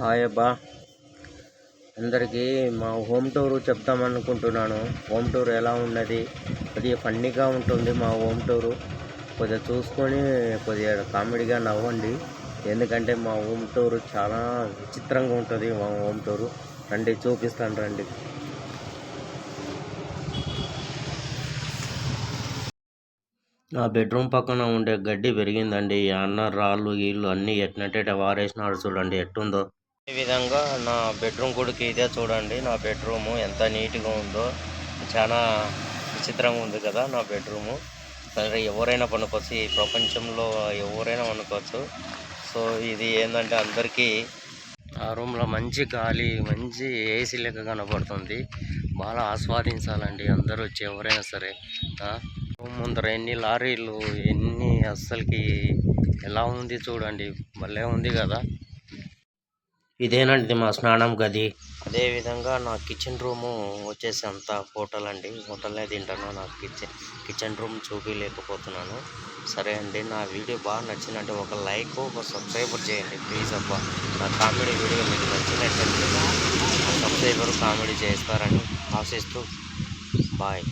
Hi అబ్బా, అందరికీ మా హోమ్ టూర్ చెప్తామనుకుంటున్నాను. హోమ్ టూర్ ఎలా ఉన్నది, కొద్దిగా ఫన్నీగా ఉంటుంది. మా హోమ్ టూరు కొద్దిగా చూసుకొని కొద్దిగా కామెడీగా నవ్వండి. ఎందుకంటే మా హోమ్ టూరు చాలా విచిత్రంగా ఉంటుంది. మా హోమ్ టూరు రండి, చూపిస్తాను రండి. నా బెడ్రూమ్ పక్కన ఉండే గడ్డి పెరిగిందండి. అన్న రాళ్ళు గీళ్ళు అన్నీ ఎట్నంటే వారేసినాడు, చూడండి ఎట్టుందో. ఈ విధంగా నా బెడ్రూమ్ కూడా ఇదే చూడండి. నా బెడ్రూము ఎంత నీట్గా ఉందో, చాలా విచిత్రంగా ఉంది కదా నా బెడ్రూము. సరే, ఎవరైనా పనుకోవచ్చు, ఈ ప్రపంచంలో ఎవరైనా పనుకోవచ్చు. సో ఇది ఏంటంటే అందరికీ ఆ రూమ్లో మంచి గాలి, మంచి ఏసీ లెక్క కనబడుతుంది. బాగా ఆస్వాదించాలండి అందరూ వచ్చి, ఎవరైనా సరే. రూమ్ ముందర ఎన్ని లారీలు, ఎన్ని అస్సలకి ఎలా ఉంది చూడండి, భలే ఉంది కదా. ఇదేనండి మా స్నానం గది. అదేవిధంగా నా కిచెన్ రూము వచ్చేసి అంతా హోటల్ అండి. హోటల్నే తింటాను. నా కిచెన్ రూమ్ చూపించలేకపోతున్నాను. సరే అండి, నా వీడియో బాగా నచ్చిందంటే ఒక లైక్, ఒక సబ్స్క్రైబర్ చేయండి ప్లీజ్ అబ్బా. నా కామెడీ వీడియో మీకు నచ్చినట్లయితే సబ్స్క్రైబర్ కామెడీ చేస్తారని ఆశిస్తూ బాయ్.